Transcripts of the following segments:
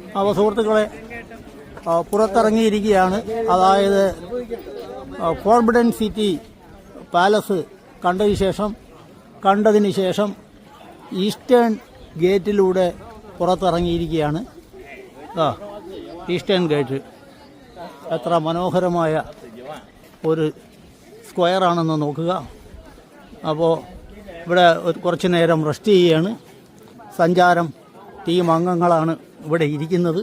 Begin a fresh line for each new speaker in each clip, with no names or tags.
അപ്പോൾ സുഹൃത്തുക്കളെ, പുറത്തിറങ്ങിയിരിക്കുകയാണ്. അതായത് ഫോർബിഡൻ സിറ്റി പാലസ് കണ്ടതിന് ശേഷം ഈസ്റ്റേൺ ഗേറ്റിലൂടെ പുറത്തിറങ്ങിയിരിക്കുകയാണ്. ഈസ്റ്റേൺ ഗേറ്റ് എത്ര മനോഹരമായ ഒരു സ്ക്വയറാണെന്ന് നോക്കുക. അപ്പോൾ ഇവിടെ കുറച്ച് നേരം റെസ്റ്റ് ചെയ്യുകയാണ്. സഞ്ചാരം ടീം അംഗങ്ങളാണ് ഇവിടെ ഇരിക്കുന്നത്.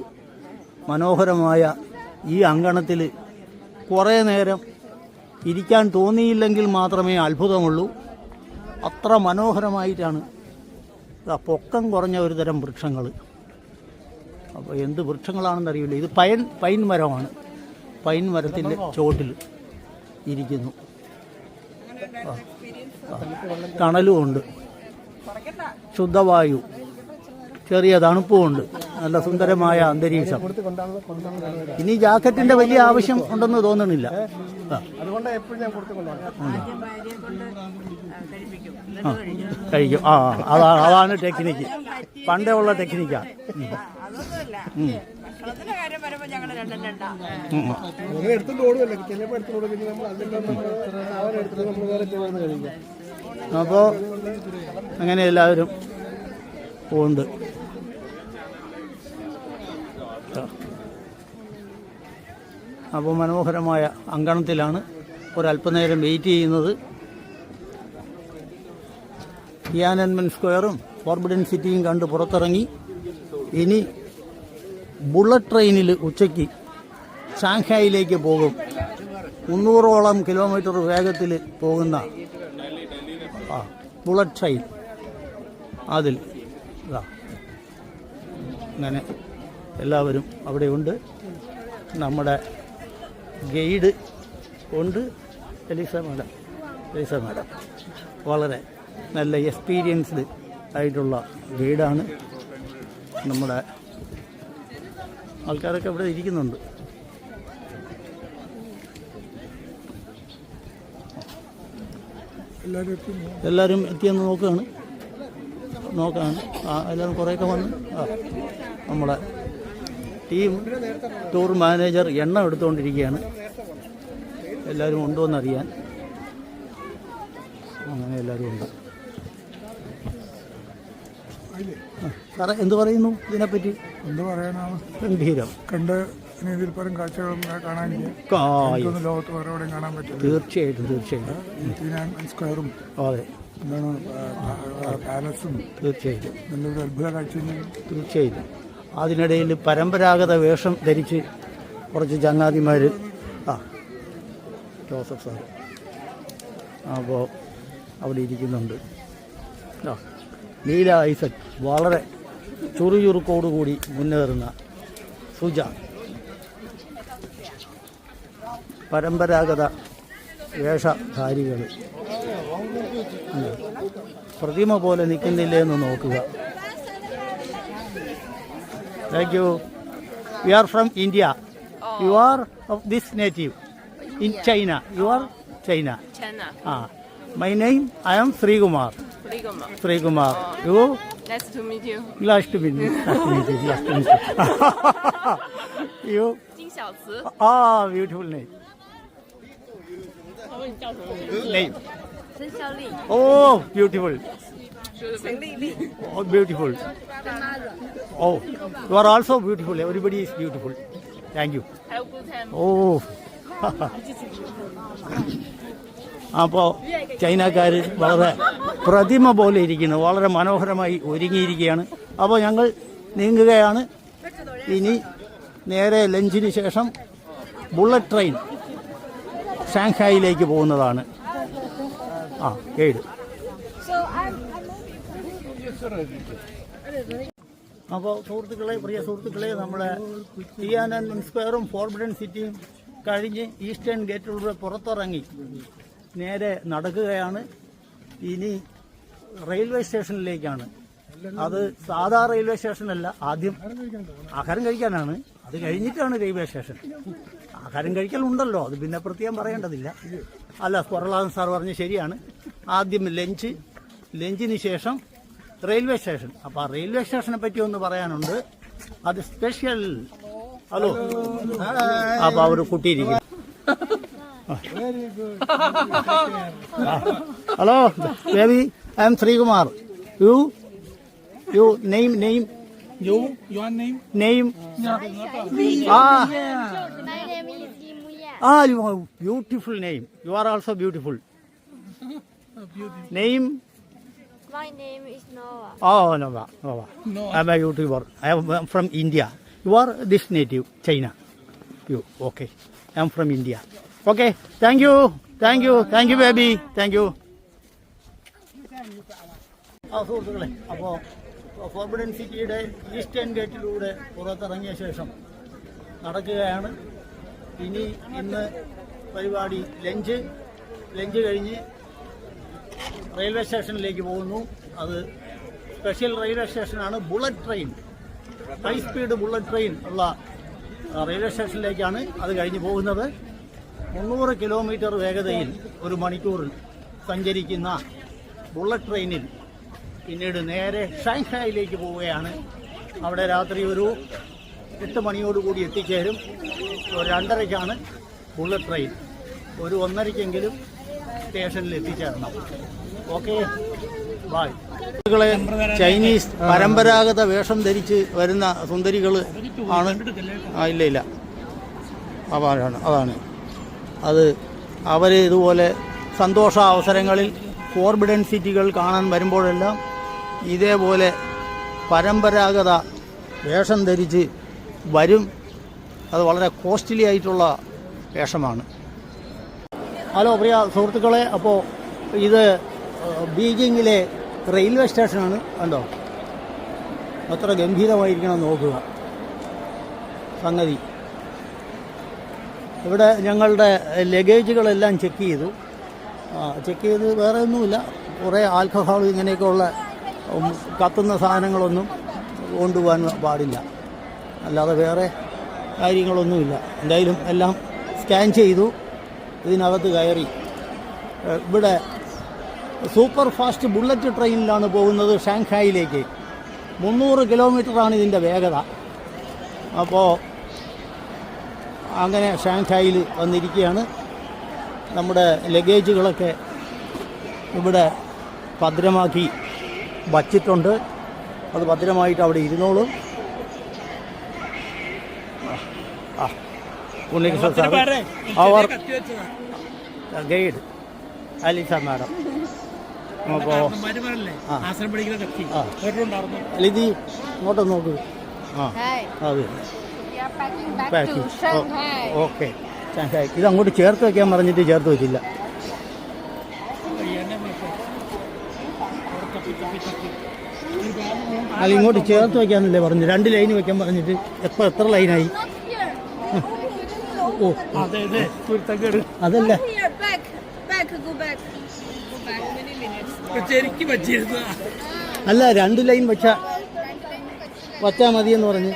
മനോഹരമായ ഈ അങ്കണത്തിൽ കുറേ നേരം ഇരിക്കാൻ തോന്നിയില്ലെങ്കിൽ മാത്രമേ അത്ഭുതമുള്ളൂ. അത്ര മനോഹരമായിട്ടാണ്. പൊക്കം കുറഞ്ഞ ഒരു തരം വൃക്ഷങ്ങൾ. അപ്പോൾ എന്ത് വൃക്ഷങ്ങളാണെന്നറിയില്ല. ഇത് പൈൻ മരമാണ്. പൈൻ മരത്തിൻ്റെ ചോട്ടിൽ ഇരിക്കുന്നു. തണലുമുണ്ട്, ശുദ്ധവായു, ചെറിയ തണുപ്പുമുണ്ട്, നല്ല സുന്ദരമായ അന്തരീക്ഷം. ഇനി ജാക്കറ്റിന്റെ വലിയ ആവശ്യം ഉണ്ടെന്ന് തോന്നണില്ല. കഴിക്കും. അതാണ് ടെക്നിക്ക്, പണ്ടേ ഉള്ള ടെക്നിക്കാണ്. അപ്പോൾ അങ്ങനെ എല്ലാവരും പോകുന്നുണ്ട്. അപ്പോൾ മനോഹരമായ അങ്കണത്തിലാണ് ഒരല്പനേരം വെയിറ്റ് ചെയ്യുന്നത്. ടിയാനൻമെൻ സ്ക്വയറും ഫോർബിഡൻ സിറ്റിയും കണ്ട് പുറത്തിറങ്ങി. ഇനി ബുള്ളറ്റ് ട്രെയിനിൽ ഉച്ചയ്ക്ക് ഷാങ്ഹായിലേക്ക് പോകും. 300ഓളം കിലോമീറ്റർ വേഗത്തിൽ പോകുന്ന ബുള്ളറ്റ് ട്രെയിൻ. അതിൽ അങ്ങനെ എല്ലാവരും അവിടെയുണ്ട്. നമ്മുടെ ഗൈഡ് ഉണ്ട്, എലീസ മാഡം. വളരെ നല്ല എക്സ്പീരിയൻസ്ഡ് ആയിട്ടുള്ള ഗൈഡാണ്. നമ്മുടെ ആൾക്കാരൊക്കെ ഇവിടെ ഇരിക്കുന്നുണ്ട്. എല്ലാവരും എത്തിയെന്ന് നോക്കുകയാണ്. എല്ലാവരും കുറേയൊക്കെ വന്ന് നമ്മുടെ ടീം ടൂർ മാനേജർ എണ്ണം എടുത്തുകൊണ്ടിരിക്കുകയാണ്. എല്ലാവരും ഉണ്ടോ എന്നറിയാൻ. അങ്ങനെ എല്ലാവരും ഉണ്ട്. സാറേ, എന്ത് പറയുന്നു ഇതിനെപ്പറ്റി?
എന്ത് പറയാനാണ്?
ഗംഭീരം.
കണ്ട് ഇതിൽ പരം കാഴ്ചകളും കാണാനില്ല. ലോകത്ത് വേറെ എവിടെയും കാണാൻ പറ്റില്ല.
തീർച്ചയായിട്ടും.
സ്ക്വയറും
അതെ,
എന്താണ് പാലസും
തീർച്ചയായിട്ടും
നല്ലൊരു അത്ഭുത കാഴ്ച.
തീർച്ചയായിട്ടും. അതിനിടയിൽ പരമ്പരാഗത വേഷം ധരിച്ച് കുറച്ച് ചങ്ങാതിമാർ, ജോസഫ് സാർ അപ്പോൾ അവിടെ ഇരിക്കുന്നുണ്ട്. ലീല ഐസക് വളരെ ചുറുചുറുക്കോടുകൂടി മുന്നേറുന്ന സുജ, പരമ്പരാഗത വേഷധാരികൾ. പ്രതിമ പോലെ നിൽക്കുന്നില്ലേ എന്ന് നോക്കുക. Thank you. We are from India. You are of this native in China. You are China. My name, I am Srikumar. Srikumar. You?
Nice to meet you.
Nice to meet you. You?
Jin Xiaoci.
Beautiful name.
Name.
Chen Xiaoli. Oh, beautiful. Oh, beautiful. Oh, you are also beautiful. Everybody is beautiful. Thank you.
Have a good time.
Oh. അപ്പോൾ ചൈനക്കാർ വളരെ പ്രതിമ പോലെ ഇരിക്കുന്നു. വളരെ മനോഹരമായി ഒരുങ്ങിയിരിക്കുകയാണ്. അപ്പോൾ ഞങ്ങൾ നീങ്ങുകയാണ്. ഇനി നേരെ ലഞ്ചിന് ശേഷം ബുള്ളറ്റ് ട്രെയിൻ ഷാങ്ഹായിലേക്ക് പോകുന്നതാണ്. ഗൈഡ്. അപ്പോൾ പ്രിയ സുഹൃത്തുക്കളെ, നമ്മുടെ ടിയാനൻമെൻ സ്ക്വയറും ഫോർബിഡൻ സിറ്റിയും കഴിഞ്ഞ് ഈസ്റ്റേൺ ഗേറ്റിലൂടെ പുറത്തിറങ്ങി നേരെ നടക്കുകയാണ്. ഇനി റെയിൽവേ സ്റ്റേഷനിലേക്കാണ്. അത് സാധാ റെയിൽവേ സ്റ്റേഷനല്ല. ആദ്യം ആഹാരം കഴിക്കാനാണ്. അത് കഴിഞ്ഞിട്ടാണ് റെയിൽവേ സ്റ്റേഷൻ. ആഹാരം കഴിക്കലുണ്ടല്ലോ, അത് പിന്നെ പ്രത്യേകം പറയേണ്ടതില്ല. അല്ല, കൊറലാദൻ സാർ പറഞ്ഞ് ശരിയാണ്. ആദ്യം ലഞ്ചിന് ശേഷം റെയിൽവേ സ്റ്റേഷൻ. അപ്പോൾ ആ റെയിൽവേ സ്റ്റേഷനെ പറ്റി ഒന്ന് പറയാനുണ്ട്. അത് സ്പെഷ്യൽ. ഹലോ. അപ്പൊ ഒരു കുട്ടിയിരിക്കും. Hello baby, I am Sreekumar. You name
Your name?
Name
My name is Limuya.
you have beautiful name. You are also beautiful. Name?
My name is Noah.
Oh, Nova. I am a YouTuber. I am from India. You are this native, China. You, okay. I am from India. Okay, thank you, baby. Thank you. സുഹൃത്തുക്കളെ, അപ്പോൾ forbidden സിറ്റിയുടെ eastern ഗേറ്റിലൂടെ പുറത്തിറങ്ങിയ ശേഷം നടക്കുകയാണ്. ഇന്ന് പരിപാടി lunch കഴിഞ്ഞ് railway സ്റ്റേഷനിലേക്ക് പോകുന്നു. അത് സ്പെഷ്യൽ റെയിൽവേ സ്റ്റേഷനാണ്. Bullet train, high speed bullet train ഉള്ള റെയിൽവേ സ്റ്റേഷനിലേക്കാണ് അത് കഴിഞ്ഞ് പോകുന്നത്. 300 കിലോമീറ്റർ വേഗതയിൽ ഒരു മണിക്കൂറിൽ സഞ്ചരിക്കുന്ന ബുള്ളറ്റ് ട്രെയിനിൽ പിന്നീട് നേരെ ഷാങ്ഹായിലേക്ക് പോവുകയാണ്. അവിടെ രാത്രി ഒരു 8 മണിയോടുകൂടി എത്തിച്ചേരും. 2:30ക്കാണ് ബുള്ളറ്റ് ട്രെയിൻ. 1:30ക്കെങ്കിലും സ്റ്റേഷനിൽ എത്തിച്ചേരണം. Okay, bye. ചൈനീസ് പരമ്പരാഗത വേഷം ധരിച്ച് വരുന്ന സുന്ദരികൾ ആണ്. ഇല്ല അതാണ് അത്. അവർ ഇതുപോലെ സന്തോഷ അവസരങ്ങളിൽ ഫോർബിഡൻ സിറ്റികൾ കാണാൻ വരുമ്പോഴെല്ലാം ഇതേപോലെ പരമ്പരാഗത വേഷം ധരിച്ച് വരും. അത് വളരെ കോസ്റ്റ്ലി ആയിട്ടുള്ള വേഷമാണ്. ഹലോ പ്രിയ സുഹൃത്തുക്കളെ, അപ്പോൾ ഇത് ബീജിങ്ങിലെ റെയിൽവേ സ്റ്റേഷനാണ്. കണ്ടോ, അത്ര ഗംഭീരമായിരിക്കണം നോക്കുക സംഗതി. ഇവിടെ ഞങ്ങളുടെ ലഗേജുകളെല്ലാം ചെക്ക് ചെയ്ത് വേറെ ഒന്നുമില്ല. കുറേ ആൽക്കഹോൾ ഇങ്ങനെയൊക്കെയുള്ള കത്തുന്ന സാധനങ്ങളൊന്നും കൊണ്ടുപോകാൻ പാടില്ല. അല്ലാതെ വേറെ കാര്യങ്ങളൊന്നുമില്ല. എന്തായാലും എല്ലാം സ്കാൻ ചെയ്തു. ഇതിനകത്ത് കയറി. ഇവിടെ സൂപ്പർ ഫാസ്റ്റ് ബുള്ളറ്റ് ട്രെയിനിലാണ് പോകുന്നത് ഷാങ്ഹായിലേക്ക്. 300 കിലോമീറ്ററാണ് ഇതിൻ്റെ വേഗത. അപ്പോൾ അങ്ങനെ ഷാങ്ഹായിൽ വന്നിരിക്കുകയാണ്. നമ്മുടെ ലഗേജുകളൊക്കെ ഇവിടെ ഭദ്രമാക്കി വച്ചിട്ടുണ്ട്. അത് ഭദ്രമായിട്ട് അവിടെ ഇരുന്നോളും. ഉണ്ണികൃഷ്ണൻ സാർ, അവർ ഗൈഡ് അലിസ മാഡം. അപ്പോൾ ലിതി ഇങ്ങോട്ട് നോക്ക്. അതെ, പാക്കിംഗ്. Okay, Shanghai. ഇത് അങ്ങോട്ട് ചേർത്ത് വയ്ക്കാൻ പറഞ്ഞിട്ട് ചേർത്ത് വെച്ചില്ല. അല്ല, ഇങ്ങോട്ട് ചേർത്ത് വയ്ക്കാന്നല്ലേ പറഞ്ഞു. 2 ലൈൻ വെക്കാൻ പറഞ്ഞിട്ട് എത്ര ലൈനായി? ഓ, അതല്ല, അല്ല 2 ലൈൻ വച്ചാ മതിയെന്ന് പറഞ്ഞ്.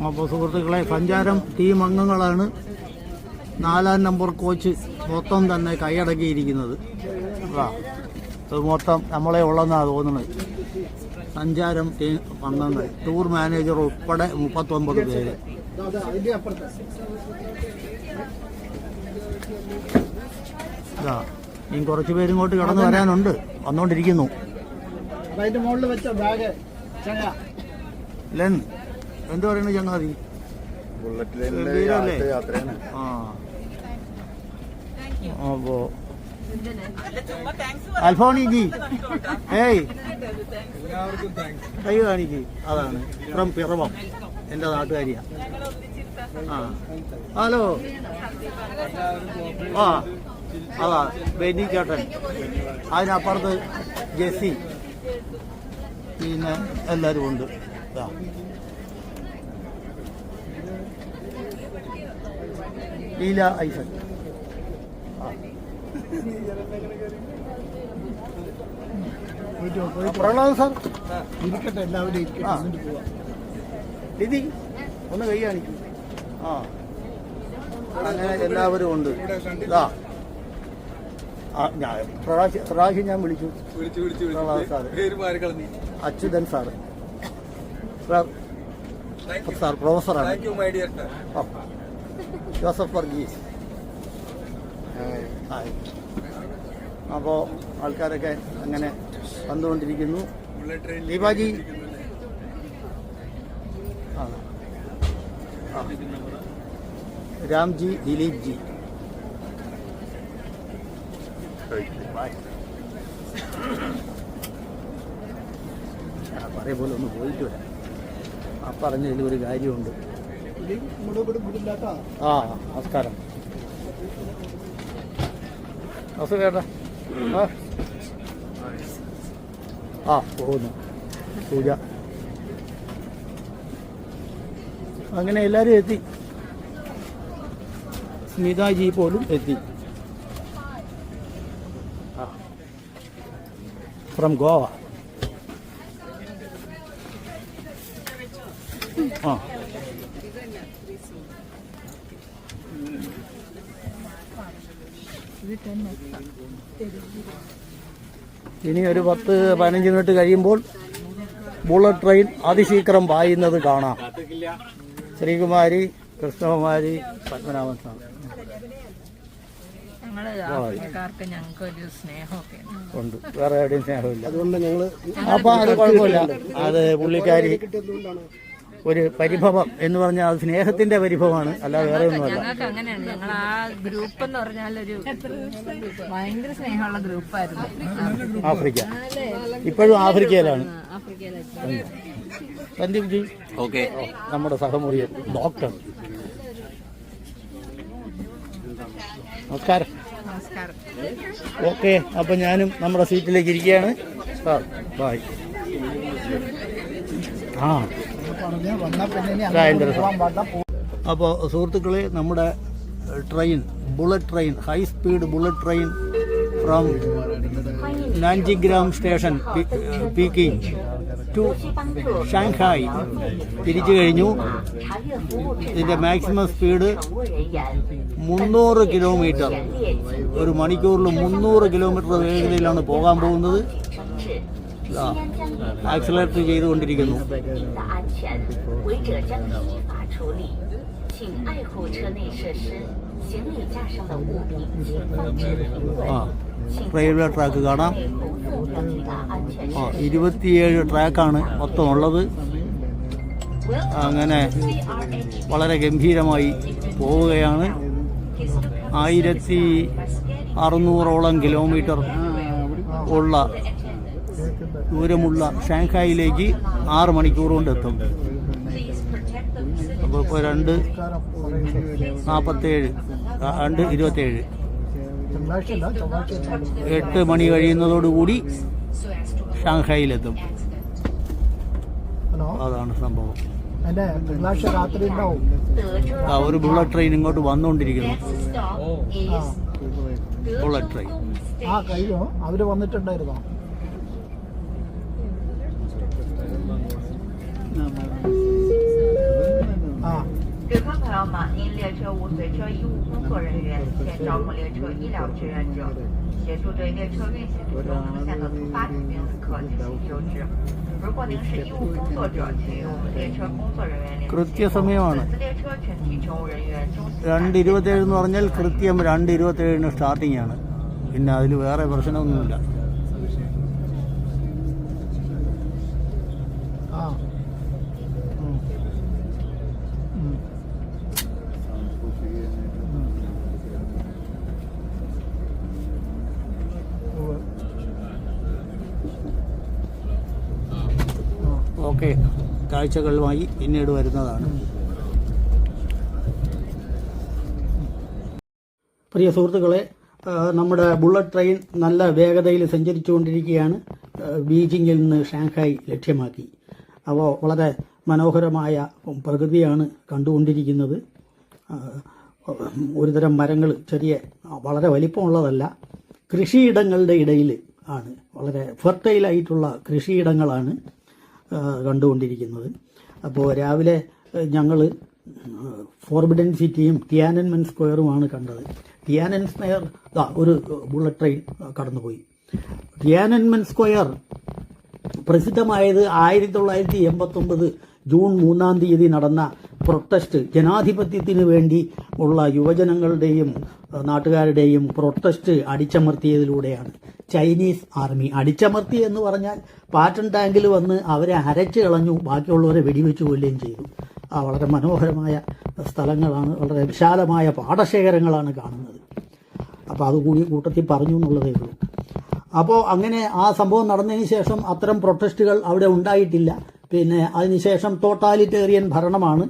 അപ്പോൾ സുഹൃത്തുക്കളെ, സഞ്ചാരം ടീം അംഗങ്ങളാണ് 4-ാം നമ്പർ കോച്ച് മൊത്തം തന്നെ കൈയടക്കിയിരിക്കുന്നത്. അത് മൊത്തം നമ്മളെ ഉള്ളതെന്നാണ് തോന്നുന്നത്. സഞ്ചാരം ടീം അംഗങ്ങൾ, ടൂർ മാനേജർ ഉൾപ്പെടെ 39 പേര്. ഇനി കുറച്ച് പേര് ഇങ്ങോട്ട് കടന്നു വരാനുണ്ട്, വന്നുകൊണ്ടിരിക്കുന്നു. ലെൻ എന്ത് പറയുന്നു ചങ്ങാതി? അപ്പോ അൽഫോണി ജി, ഏയ് കൈ കാണിക്ക്. അതാണ് ഫ്രം പിറവം, എൻ്റെ നാട്ടുകാരിയാ. ഹലോ. അതാ ബെന്നി ചേട്ടൻ, അതിനപ്പുറത്ത് ജെസ്സി, പിന്നെ എല്ലാവരും ഉണ്ട്. ലീല ഐസൻ. പ്രഹ്ലാദ് സാർ ഇരിക്കട്ടെ, എല്ലാവരും ഇരിക്കട്ടെ. ലിതി ഒന്ന് കൈ കാണിക്കും. അങ്ങനെ എല്ലാവരും ഉണ്ട്. പ്രാവശ്യം ഞാൻ വിളിച്ചു സാറ് അച്യുതൻ സാറ് സാർ പ്രൊഫസറാണ് ജോസഫ് വർഗീസ്. അപ്പോൾ ആൾക്കാരൊക്കെ അങ്ങനെ വന്നുകൊണ്ടിരിക്കുന്നു. ദീപാജി രാംജി, ദിലീപ് ജി, പറയ പോലെ ഒന്ന് പോയിട്ട് വരാം. ആ പറഞ്ഞതിൽ ഒരു കാര്യമുണ്ട്. ആ നമസ്കാരം. കേട്ടാ പോകുന്നു പൂജ. അങ്ങനെ എല്ലാവരും എത്തി. സ്മിതാജി പോലും എത്തി. ഫ്രം ഗോവ. ആ ഇനി ഒരു 10-15 മിനിറ്റ് കഴിയുമ്പോൾ ബുള്ളറ്റ് ട്രെയിൻ അതിശീഘ്രം പായുന്നത് കാണാം. ശ്രീകുമാരി, കൃഷ്ണകുമാരി, പത്മനാഭൻ സ്വാമി ഉണ്ട്. വേറെ എവിടെയും സ്നേഹമില്ല. അതുകൊണ്ട് ഞങ്ങള് അപ്പൊ അത് കുഴപ്പമില്ല. അത് പുള്ളിക്കാരി ഒരു പരിഭവം എന്ന് പറഞ്ഞാൽ അത് സ്നേഹത്തിന്റെ പരിഭവമാണ്, അല്ലാതെ വേറെ ഒന്നുമല്ല.
ഞങ്ങൾക്ക് അങ്ങനെയാണ്. ഞങ്ങൾ ആ ഗ്രൂപ്പ് എന്ന് പറഞ്ഞാൽ ഒരു ഭയങ്കര സ്നേഹമുള്ള ഗ്രൂപ്പായിരുന്നു.
ആഫ്രിക്ക ഇപ്പോഴും ആഫ്രിക്കയിലാണ്. സന്ദീപ് ജി ഓക്കെ, നമ്മുടെ സഹമുറിയൻ ഡോക്ടർ. നമസ്കാരം. ഓക്കെ, അപ്പൊ ഞാനും നമ്മുടെ സീറ്റിലേക്ക് ഇരിക്കുകയാണ്. ബൈ. ആ അപ്പോൾ സുഹൃത്തുക്കളെ, നമ്മുടെ train, bullet train, high speed bullet train from നാൻജിഗ്രാം സ്റ്റേഷൻ പീക്കിംഗ് ടു ഷാങ്ഹായ് തിരിച്ചു കഴിഞ്ഞു. ഇതിൻ്റെ മാക്സിമം സ്പീഡ് 300 കിലോമീറ്റർ. ഒരു മണിക്കൂറിൽ 300 കിലോമീറ്റർ വേഗതയിലാണ് പോകാൻ പോകുന്നത്. ആക്സിലറേറ്റ് ചെയ്തുകൊണ്ടിരിക്കുന്നു. റെയിൽവേ ട്രാക്ക് കാണാം. 27 ട്രാക്കാണ് മൊത്തം ഉള്ളത്. അങ്ങനെ വളരെ ഗംഭീരമായി പോവുകയാണ്. 1600ഓളം കിലോമീറ്റർ ഉള്ള ദൂരമുള്ള ഷാങ്ഹായിലേക്ക് 6 മണിക്കൂർ കൊണ്ട് എത്തും. അപ്പോൾ ഇപ്പോൾ 2:47, 2:27, 8 മണി കഴിയുന്നതോടുകൂടി ഷാങ്ഹായിലെത്തും. അതാണ് സംഭവം. ഒരു ബുള്ളറ്റ് ട്രെയിൻ ഇങ്ങോട്ട് വന്നുകൊണ്ടിരിക്കുന്നു. ബുള്ളറ്റ് ട്രെയിൻ
അവര് വന്നിട്ടുണ്ടായിരുന്നോ?
旅客朋友们，因列车无随车医务工作人员，现招募列车医疗志愿者，协助对列车运行途中出现的突发疾病旅客进行救治。如果您是医务工作者，请与我们列车工作人员联系。本次列车全体乘务人员中心。
2:27 എന്ന് പറഞ്ഞാൽ കൃത്യം 2:27 സ്റ്റാർട്ടിംഗ് ആണ്. പിന്നെ അതിൽ വേറെ പ്രശ്നമൊന്നുമില്ല. ഓക്കെ, കാഴ്ചകളുമായി പിന്നീട് വരുന്നതാണ്. പ്രിയ സുഹൃത്തുക്കളെ, നമ്മുടെ ബുള്ളറ്റ് ട്രെയിൻ നല്ല വേഗതയിൽ സഞ്ചരിച്ചുകൊണ്ടിരിക്കുകയാണ്. ബീജിങ്ങിൽ നിന്ന് ഷാങ്ഹായ് ലക്ഷ്യമാക്കി. അപ്പോൾ വളരെ മനോഹരമായ പ്രകൃതിയാണ് കണ്ടുകൊണ്ടിരിക്കുന്നത്. ഒരുതരം മരങ്ങൾ, ചെറിയ വളരെ വലിപ്പമുള്ളതല്ല, കൃഷിയിടങ്ങളുടെ ഇടയിൽ ആണ്. വളരെ ഫെർട്ടൈലായിട്ടുള്ള കൃഷിയിടങ്ങളാണ് കണ്ടുകൊണ്ടിരിക്കുന്നത്. അപ്പോൾ രാവിലെ ഞങ്ങൾ ഫോർബിഡൻ സിറ്റിയും ടിയാനൻമെൻ സ്ക്വയറുമാണ് കണ്ടത്. ടിയാനൻ സ്ക്വയർ ഒരു ബുള്ളറ്റ് ട്രെയിൻ കടന്നുപോയി. ടിയാനൻമെൻ സ്ക്വയർ പ്രസിദ്ധമായത് 1989 ജൂൺ 3-ാം തീയതി നടന്ന പ്രൊട്ടസ്റ്റ്, ജനാധിപത്യത്തിന് വേണ്ടി ഉള്ള യുവജനങ്ങളുടെയും നാട്ടുകാരുടെയും പ്രൊട്ടസ്റ്റ് അടിച്ചമർത്തിയതിലൂടെയാണ്. ചൈനീസ് ആർമി അടിച്ചമർത്തി എന്ന് പറഞ്ഞാൽ പാറ്റൻ ടാങ്കിൽ വന്ന് അവരെ അരച്ചു കളഞ്ഞു, ബാക്കിയുള്ളവരെ വെടിവെച്ച് കൊല്ലുകയും ചെയ്തു. വളരെ മനോഹരമായ സ്ഥലങ്ങളാണ്, വളരെ വിശാലമായ പാടശേഖരങ്ങളാണ് കാണുന്നത്. അപ്പോൾ അതുകൂടി കൂട്ടത്തിൽ പറഞ്ഞു എന്നുള്ളതേ ഉള്ളൂ. അപ്പോൾ അങ്ങനെ ആ സംഭവം നടന്നതിന് ശേഷം അത്തരം പ്രൊട്ടസ്റ്റുകൾ അവിടെ ഉണ്ടായിട്ടില്ല. പിന്നെ അതിനുശേഷം ടോട്ടാലിറ്റേറിയൻ ഭരണമാണ്.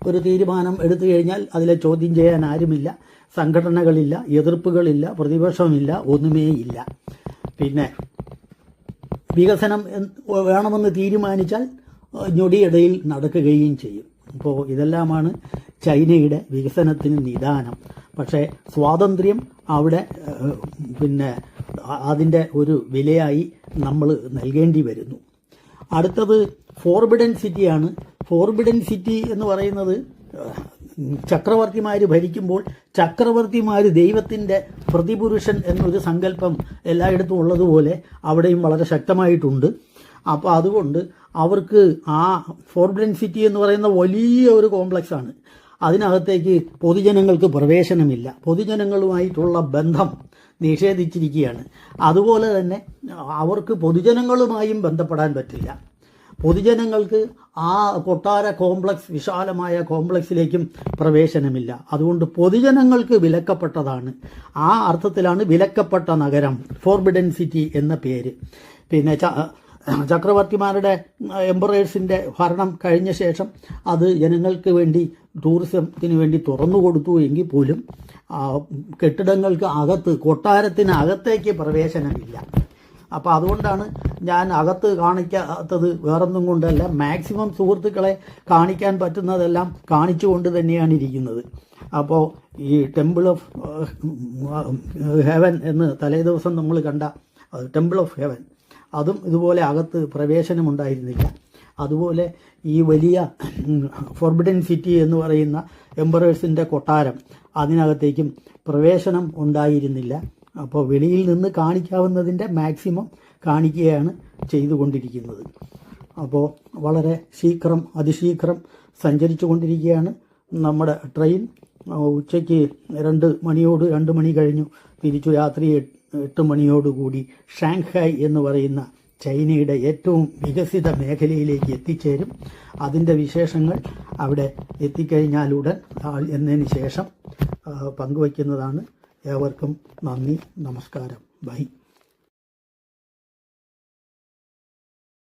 ഒരു തീരുമാനം എടുത്തു കഴിഞ്ഞാൽ അതിലെ ചോദ്യം ചെയ്യാൻ ആരുമില്ല, സംഘടനകളില്ല, എതിർപ്പുകളില്ല, പ്രതിപക്ഷമില്ല, ഒന്നുമേ ഇല്ല. പിന്നെ വികസനം വേണമെന്ന് തീരുമാനിച്ചാൽ ഞൊടിയിടയിൽ നടക്കുകയും ചെയ്യും. അപ്പോൾ ഇതെല്ലാമാണ് ചൈനയുടെ വികസനത്തിന് നിദാനം. പക്ഷേ സ്വാതന്ത്ര്യം അവിടെ പിന്നെ അതിൻ്റെ ഒരു വിലയായി നമ്മൾ നൽകേണ്ടി വരുന്നു. അടുത്തത് ഫോർബിഡൻ സിറ്റിയാണ്. ഫോർബിഡൻ സിറ്റി എന്ന് പറയുന്നത് ചക്രവർത്തിമാർ ഭരിക്കുമ്പോൾ ചക്രവർത്തിമാർ ദൈവത്തിൻ്റെ പ്രതിപുരുഷൻ എന്നൊരു സങ്കല്പം എല്ലായിടത്തും ഉള്ളതുപോലെ അവിടെയും വളരെ ശക്തമായിട്ടുണ്ട്. അപ്പോൾ അതുകൊണ്ട് അവർക്ക് ആ ഫോർബിഡൻ സിറ്റി എന്ന് പറയുന്ന വലിയ ഒരു കോംപ്ലക്സാണ്. അതിനകത്തേക്ക് പൊതുജനങ്ങൾക്ക് പ്രവേശനമില്ല, പൊതുജനങ്ങളുമായിട്ടുള്ള ബന്ധം നിഷേധിച്ചിരിക്കുകയാണ്. അതുപോലെ തന്നെ അവർക്ക് പൊതുജനങ്ങളുമായും ബന്ധപ്പെടാൻ പറ്റില്ല. പൊതുജനങ്ങൾക്ക് ആ കൊട്ടാര കോംപ്ലക്സ്, വിശാലമായ കോംപ്ലക്സിലേക്കും പ്രവേശനമില്ല. അതുകൊണ്ട് പൊതുജനങ്ങൾക്ക് വിലക്കപ്പെട്ടതാണ്. ആ അർത്ഥത്തിലാണ് വിലക്കപ്പെട്ട നഗരം, ഫോർബിഡൻ സിറ്റി എന്ന പേര്. പിന്നെ ചക്രവർത്തിമാരുടെ എംപറേഴ്സിൻ്റെ ഭരണം കഴിഞ്ഞ ശേഷം അത് ജനങ്ങൾക്ക് വേണ്ടി, ടൂറിസത്തിന് വേണ്ടി തുറന്നു കൊടുത്തു എങ്കിൽ പോലും കെട്ടിടങ്ങൾക്ക് അകത്ത്, കൊട്ടാരത്തിനകത്തേക്ക് പ്രവേശനമില്ല. അപ്പോൾ അതുകൊണ്ടാണ് ഞാൻ അകത്ത് കാണിക്കാത്തത്. വേറൊന്നും കൊണ്ടല്ല, മാക്സിമം സുഹൃത്തുക്കളെ കാണിക്കാൻ പറ്റുന്നതെല്ലാം കാണിച്ചുകൊണ്ട് തന്നെയാണ് ഇരിക്കുന്നത്. അപ്പോൾ ഈ ടെമ്പിൾ ഓഫ് ഹെവൻ എന്ന് തലേ ദിവസം നമ്മൾ കണ്ട ടെമ്പിൾ ഓഫ് ഹെവൻ, അതും ഇതുപോലെ അകത്ത് പ്രവേശനമുണ്ടായിരുന്നില്ല. അതുപോലെ ഈ വലിയ ഫോർബിഡൻ സിറ്റി എന്ന് പറയുന്ന എംപറേഴ്സിൻ്റെ കൊട്ടാരം, അതിനകത്തേക്കും പ്രവേശനം ഉണ്ടായിരുന്നില്ല. അപ്പോൾ വെളിയിൽ നിന്ന് കാണിക്കാവുന്നതിൻ്റെ മാക്സിമം കാണിക്കുകയാണ് ചെയ്തുകൊണ്ടിരിക്കുന്നത്. അപ്പോൾ വളരെ അതിശീഘ്രം സഞ്ചരിച്ചു കൊണ്ടിരിക്കുകയാണ് നമ്മുടെ ട്രെയിൻ. ഉച്ചയ്ക്ക് 2 മണി കഴിഞ്ഞു തിരിച്ചു. രാത്രി 8 മണിയോടുകൂടി ഷാങ്ഹായ് എന്ന് പറയുന്ന ചൈനയുടെ ഏറ്റവും വികസിത മേഖലയിലേക്ക് എത്തിച്ചേരും. അതിൻ്റെ വിശേഷങ്ങൾ അവിടെ എത്തിക്കഴിഞ്ഞാലുടൻ എന്നതിന് ശേഷം പങ്കുവയ്ക്കുന്നതാണ്. ഏവർക്കും നന്ദി, നമസ്കാരം, ബൈ.